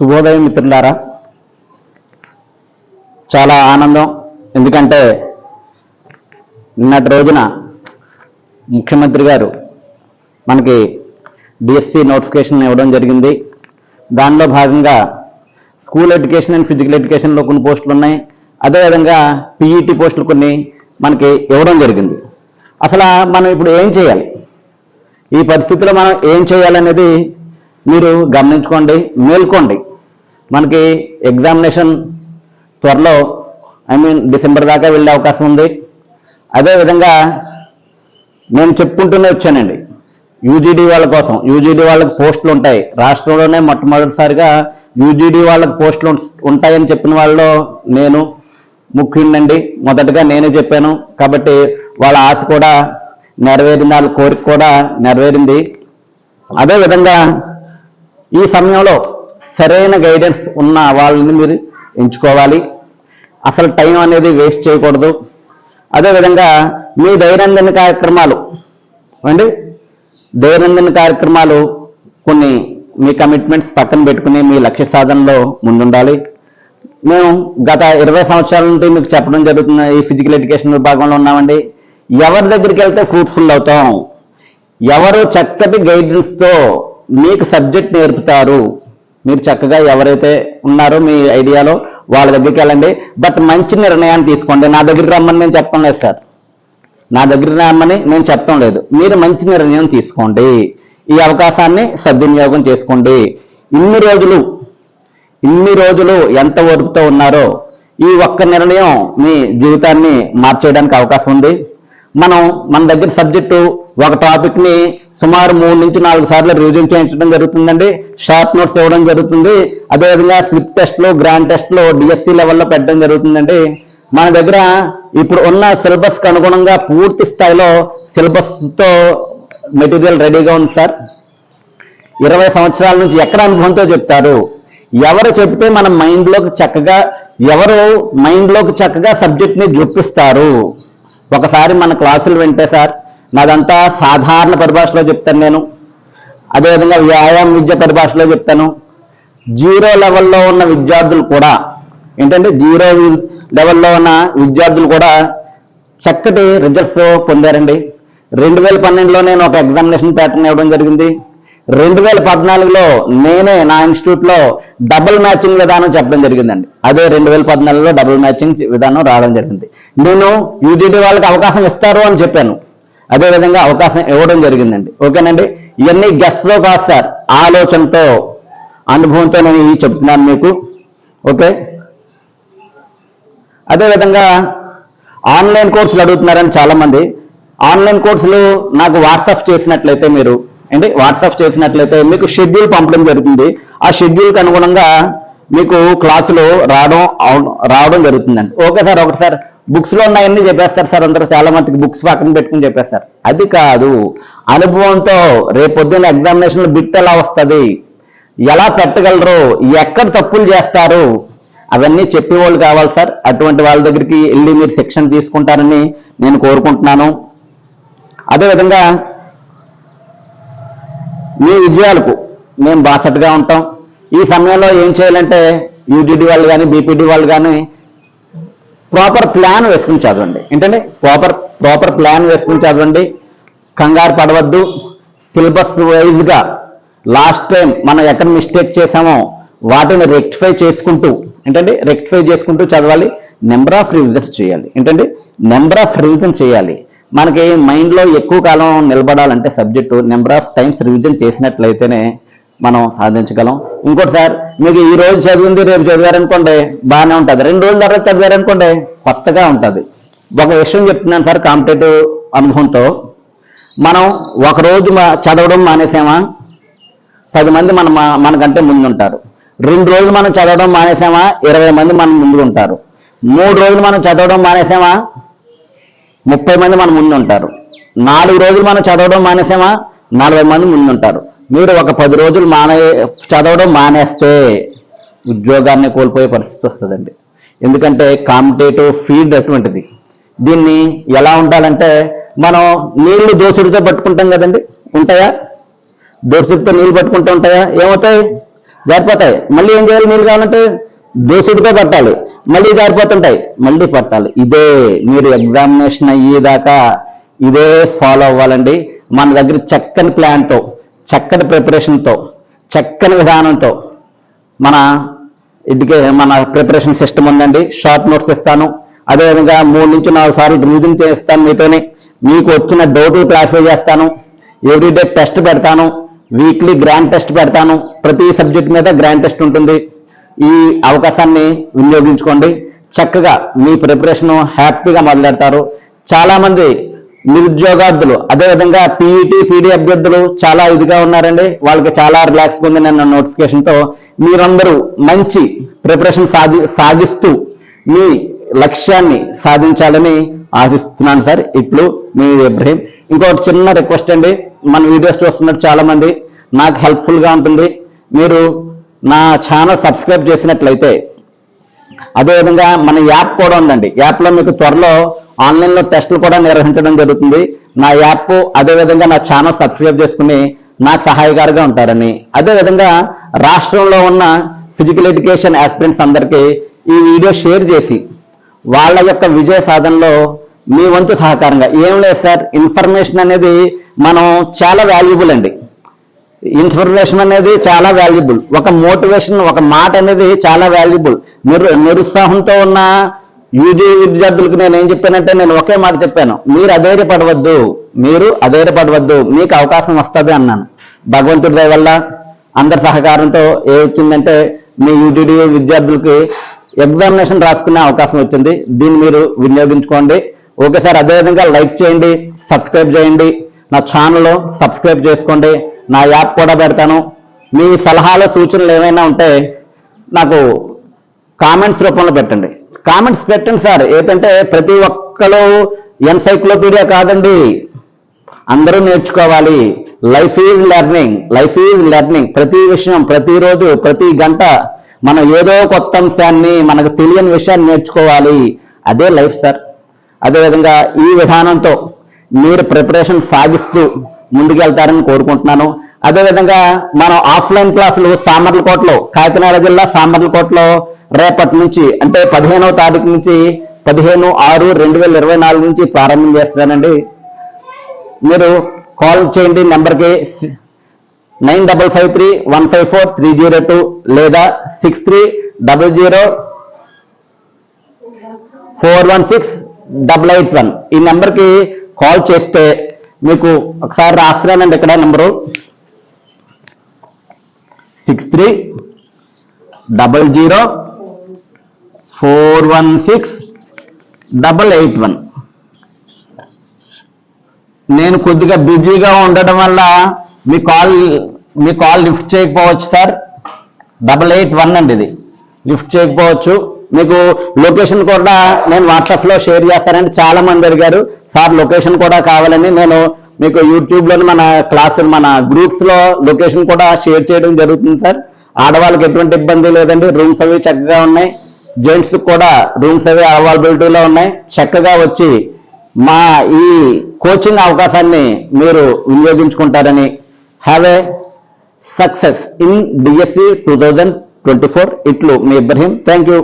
శుభోదయం మిత్రులారా. చాలా ఆనందం. ఎందుకంటే నిన్నటి రోజున ముఖ్యమంత్రి గారు మనకి డిఎస్సి నోటిఫికేషన్ ఇవ్వడం జరిగింది. దానిలో భాగంగా స్కూల్ ఎడ్యుకేషన్ అండ్ ఫిజికల్ ఎడ్యుకేషన్లో కొన్ని పోస్టులు ఉన్నాయి. అదేవిధంగా పీఈటీ పోస్టులు కొన్ని మనకి ఇవ్వడం జరిగింది. అసలు మనం ఇప్పుడు ఏం చేయాలి, ఈ పరిస్థితిలో మనం ఏం చేయాలనేది మీరు గమనించుకోండి, మేల్కోండి. మనకి ఎగ్జామినేషన్ త్వరలో డిసెంబర్ దాకా వెళ్ళే అవకాశం ఉంది. అదేవిధంగా నేను చెప్పుకుంటూనే వచ్చానండి, యూజీడీ వాళ్ళ కోసం, యూజీడీ వాళ్ళకి పోస్టులు ఉంటాయి. రాష్ట్రంలోనే మొట్టమొదటిసారిగా యూజీడీ వాళ్ళకి పోస్టులు ఉంటాయని చెప్పిన వాళ్ళలో నేను ముఖ్యుండండి. మొదటగా నేనే చెప్పాను. కాబట్టి వాళ్ళ ఆశ కూడా నెరవేరింది, వాళ్ళ కోరిక కూడా నెరవేరింది. అదేవిధంగా ఈ సమయంలో సరైన గైడెన్స్ ఉన్న వాళ్ళని మీరు ఎంచుకోవాలి. అసలు టైం అనేది వేస్ట్ చేయకూడదు. అదేవిధంగా మీ దైనందిన కార్యక్రమాలు కొన్ని మీ కమిట్మెంట్స్ పక్కన పెట్టుకుని మీ లక్ష్య సాధనలో ముందుండాలి. మేము గత 20 సంవత్సరాల నుండి మీకు చెప్పడం జరుగుతున్న ఈ ఫిజికల్ ఎడ్యుకేషన్ విభాగంలో ఉన్నామండి. ఎవరి దగ్గరికి వెళ్తే ఫ్రూట్ఫుల్ అవుతాం, ఎవరు చక్కటి గైడెన్స్తో మీకు సబ్జెక్ట్ నేర్పుతారు, మీరు చక్కగా ఎవరైతే ఉన్నారో మీ ఐడియాలో వాళ్ళ దగ్గరికి వెళ్ళండి. బట్ మంచి నిర్ణయాన్ని తీసుకోండి. నా దగ్గరికి రమ్మని నేను చెప్పడం లేదు సార్, నా దగ్గరికి రమ్మని నేను చెప్పడం లేదు. మీరు మంచి నిర్ణయం తీసుకోండి. ఈ అవకాశాన్ని సద్వినియోగం చేసుకోండి. ఇన్ని రోజులు ఎంత ఓర్పుతో ఉన్నారో ఈ ఒక్క నిర్ణయం మీ జీవితాన్ని మార్చేయడానికి అవకాశం ఉంది. మన దగ్గర సబ్జెక్టు ఒక టాపిక్ని సుమారు 3 నుంచి 4 సార్లు రివిజన్ చేయించడం జరుగుతుందండి. షార్ట్ నోట్స్ ఇవ్వడం జరుగుతుంది. అదేవిధంగా స్లిప్ టెస్ట్లు, గ్రాండ్ టెస్ట్లు డిఎస్సి లెవెల్లో పెట్టడం జరుగుతుందండి. మన దగ్గర ఇప్పుడు ఉన్న సిలబస్కి అనుగుణంగా పూర్తి స్థాయిలో సిలబస్తో మెటీరియల్ రెడీగా ఉంది సార్. 20 సంవత్సరాల నుంచి ఎక్కడ అనుభవంతో చెప్తారు, ఎవరు చెప్తే మన మైండ్లోకి చక్కగా సబ్జెక్ట్ని జొప్పిస్తారు. ఒకసారి మన క్లాసులు వింటే సార్, నాదంతా సాధారణ పరిభాషలో చెప్తాను నేను. అదేవిధంగా వ్యాయామ విద్య పరిభాషలో చెప్తాను. జీరో లెవెల్లో ఉన్న విద్యార్థులు కూడా చక్కటి రిజల్ట్స్ పొందారండి. 2012లో నేను ఒక ఎగ్జామినేషన్ ప్యాటర్న్ ఇవ్వడం జరిగింది. 2014లో నేనే నా ఇన్స్టిట్యూట్లో డబుల్ మ్యాచింగ్ విధానం చెప్పడం జరిగిందండి. అదే 2014లో డబుల్ మ్యాచింగ్ విధానం రావడం జరిగింది. నేను యూజీడీ వాళ్ళకి అవకాశం ఇస్తారు అని చెప్పాను. అదేవిధంగా అవకాశం ఇవ్వడం జరిగిందండి. ఓకేనండి. ఇవన్నీ గెస్ట్లో కాదు సార్, ఆలోచనతో, అనుభవంతో నేను ఇవి చెప్తున్నాను మీకు. ఓకే. అదేవిధంగా ఆన్లైన్ కోర్సులు అడుగుతున్నారని చాలామంది. ఆన్లైన్ కోర్సులు నాకు వాట్సాప్ చేసినట్లయితే మీకు షెడ్యూల్ పంపడం జరుగుతుంది. ఆ షెడ్యూల్కి అనుగుణంగా మీకు క్లాసులు రావడం జరుగుతుందండి. ఓకే సార్, ఒకటి సార్ బుక్స్లో ఉన్నాయన్నీ చెప్పేస్తారు సార్ అందరూ. చాలా మందికి బుక్స్ పక్కన పెట్టుకుని చెప్పేస్తారు. అది కాదు, అనుభవంతో రేపొద్దున ఎగ్జామినేషన్లో బిట్ ఎలా వస్తుంది, ఎలా పెట్టగలరు, ఎక్కడ తప్పులు చేస్తారు, అవన్నీ చెప్పేవాళ్ళు కావాలి సార్. అటువంటి వాళ్ళ దగ్గరికి వెళ్ళి మీరు శిక్షణ తీసుకుంటారని నేను కోరుకుంటున్నాను. అదేవిధంగా మీ విజయాలకు మేము బాసటగా ఉంటాం. ఈ సమయంలో ఏం చేయాలంటే యూజీడీ వాళ్ళు కానీ బీపీడీ వాళ్ళు కానీ ప్రాపర్ ప్లాన్ వేసుకుని చదవండి. ప్రాపర్ ప్లాన్ వేసుకుని చదవండి. కంగారు పడవద్దు. సిలబస్ వైజ్గా లాస్ట్ టైం మనం ఎక్కడ మిస్టేక్ చేసామో వాటిని రెక్టిఫై చేసుకుంటూ చదవాలి. నెంబర్ ఆఫ్ రివిజన్ చేయాలి. మనకి మైండ్లో ఎక్కువ కాలం నిలబడాలంటే subject number of times revision చేసినట్లయితేనే మనం సాధించగలం. ఇంకోటి సార్, మీకు ఈ రోజు చదివింది రేపు చదివారనుకోండి బాగానే ఉంటుంది, 2 రోజుల తర్వాత చదివారనుకోండి కొత్తగా ఉంటుంది. ఒక విషయం చెప్తున్నాను సార్, కాంపిటేటివ్ అనుభవంతో. మనం ఒకరోజు చదవడం మానేసామా, 10 మంది మనకంటే ముందు ఉంటారు. 2 రోజులు మనం చదవడం మానేసామా, 20 మంది మన ముందు ఉంటారు. 3 రోజులు మనం చదవడం మానేసామా, 30 మంది మన ముందు ఉంటారు. 4 రోజులు మనం చదవడం మానేసామా, 40 మంది ముందు ఉంటారు. మీరు ఒక 10 రోజులు చదవడం మానేస్తే ఉద్యోగాన్ని కోల్పోయే పరిస్థితి వస్తుందండి. ఎందుకంటే కాంపిటేటివ్ ఫీల్డ్ అటువంటిది. దీన్ని ఎలా ఉండాలంటే, మనం నీళ్లు దోసుడితో పట్టుకుంటాం కదండి, ఉంటాయా? దోసుడితో నీళ్ళు పట్టుకుంటూ ఉంటాయా? ఏమవుతాయి? జారిపోతాయి. మళ్ళీ ఏం చేయాలి? నీళ్ళు కావాలంటే దోసుడితో పట్టాలి, మళ్ళీ జారిపోతుంటాయి, మళ్ళీ పట్టాలి. ఇదే మీరు ఎగ్జామినేషన్ అయ్యేదాకా ఇదే ఫాలో అవ్వాలండి. మన దగ్గర చక్కని ప్లాన్తో, చక్కటి ప్రిపరేషన్తో, చక్కని విధానంతో మన ప్రిపరేషన్ సిస్టమ్ ఉందండి. షార్ట్ నోట్స్ ఇస్తాను, అదేవిధంగా 3 నుంచి 4 సార్లు రివిజన్ చేస్తాను మీతోనే. మీకు వచ్చిన డౌట్లు క్లారిఫై చేస్తాను, ఎవ్రీడే టెస్ట్ పెడతాను, వీక్లీ గ్రాండ్ టెస్ట్ పెడతాను, ప్రతి సబ్జెక్ట్ మీద గ్రాండ్ టెస్ట్ ఉంటుంది. ఈ అవకాశాన్ని వినియోగించుకోండి. చక్కగా మీ ప్రిపరేషన్ హ్యాపీగా మొదలెడతారు. చాలా మంది నిరుద్యోగార్థులు, అదేవిధంగా పీఈటీ పీడీ అభ్యర్థులు చాలా ఇదిగా ఉన్నారండి. వాళ్ళకి చాలా రిలాక్స్గా ఉంది నిన్న నోటిఫికేషన్తో. మీరందరూ మంచి ప్రిపరేషన్ సాగిస్తూ మీ లక్ష్యాన్ని సాధించాలని ఆశిస్తున్నాను సార్. ఇట్లు మీ ఇబ్రహీం. ఇంకొకటి చిన్న రిక్వెస్ట్ అండి, మన వీడియోస్ చూస్తున్నట్టు చాలా మంది, నాకు హెల్ప్ఫుల్గా ఉంటుంది మీరు నా ఛానల్ సబ్స్క్రైబ్ చేసినట్లయితే. అదేవిధంగా మన యాప్ కూడా ఉందండి. యాప్లో మీకు త్వరలో ఆన్లైన్లో టెస్టులు కూడా నిర్వహించడం జరుగుతుంది. నా యాప్ అదేవిధంగా నా ఛానల్ సబ్స్క్రైబ్ చేసుకుని నాకు సహాయకారిగా ఉంటారని, అదేవిధంగా రాష్ట్రంలో ఉన్న ఫిజికల్ ఎడ్యుకేషన్ ఆస్పిరెంట్స్ అందరికీ ఈ వీడియో షేర్ చేసి వాళ్ళ యొక్క విజయ సాధనలో మీ వంతు సహకారంగా. ఏం లేదు సార్, ఇన్ఫర్మేషన్ అనేది మనం చాలా వాల్యుబుల్ అండి. ఇన్ఫర్మేషన్ అనేది చాలా వాల్యుబుల్. ఒక మోటివేషన్, ఒక మాట అనేది చాలా వాల్యుబుల్. నిరుత్సాహంతో ఉన్న యూజీ విద్యార్థులకు నేను ఏం చెప్పానంటే, నేను ఒకే మాట చెప్పాను, మీరు అధైర్యపడవద్దు, మీకు అవకాశం వస్తుంది అన్నాను. భగవంతుడి దయ వల్ల అందరి సహకారంతో ఏమొచ్చిందంటే, మీ యూజీడీ విద్యార్థులకి ఎగ్జామినేషన్ రాసుకునే అవకాశం వచ్చింది. దీన్ని మీరు వినియోగించుకోండి. Okay sir. అదేవిధంగా లైక్ చేయండి, సబ్స్క్రైబ్ చేయండి, నా ఛానల్ సబ్స్క్రైబ్ చేసుకోండి, నా యాప్ కూడా పెడతాను. మీ సలహాలు సూచనలు ఏమైనా ఉంటే నాకు కామెంట్స్ రూపంలో పెట్టండి. కామెంట్స్ పెట్టండి సార్. ఏంటంటే ప్రతి ఒక్కరు ఎన్సైక్లోపీడియా కాదండి, అందరూ నేర్చుకోవాలి. Life is learning. ప్రతి విషయం, ప్రతిరోజు, ప్రతి గంట మనం ఏదో కొత్త అంశాన్ని, మనకు తెలియని విషయాన్ని నేర్చుకోవాలి. అదే లైఫ్ సార్. అదేవిధంగా ఈ విధానంతో మీరు ప్రిపరేషన్ సాగిస్తూ ముందుకెళ్తారని కోరుకుంటున్నాను. అదేవిధంగా మనం ఆఫ్లైన్ క్లాసులు సామర్లకోటలో, కాకినాడ జిల్లా సామర్లకోటలో రేపటి నుంచి, అంటే 15వ తారీఖు నుంచి 15/6/2024 నుంచి ప్రారంభం చేస్తున్నానండి. మీరు కాల్ చేయండి నెంబర్కి 9553154302 లేదా 6300416881. ఈ నెంబర్కి కాల్ చేస్తే మీకు ఒకసారి రాస్తున్నానండి ఇక్కడ నెంబరు 6300416881. నేను కొద్దిగా బిజీగా ఉండడం వల్ల మీ కాల్ లిఫ్ట్ చేయకపోవచ్చు సార్. 881 అండి, ఇది లిఫ్ట్ చేయకపోవచ్చు. మీకు లొకేషన్ కూడా నేను వాట్సాప్లో షేర్ చేస్తానండి. చాలా మంది అడిగారు సార్ లొకేషన్ కూడా కావాలని. నేను మీకు యూట్యూబ్లోని మన క్లాసులు, మన గ్రూప్స్లో లొకేషన్ కూడా షేర్ చేయడం జరుగుతుంది సార్. ఆడవాళ్ళకి ఎటువంటి ఇబ్బంది లేదండి. రూమ్స్ అవి చక్కగా ఉన్నాయి. జెంట్స్ కూడా రూమ్స్ అవి అవైలబిలిటీలో ఉన్నాయి. చక్కగా వచ్చి మా ఈ కోచింగ్ అవకాశాన్ని మీరు వినియోగించుకుంటారని. Have a success in DSC 2024. ఇట్లు మీ ఇబ్రహీం. Thank you.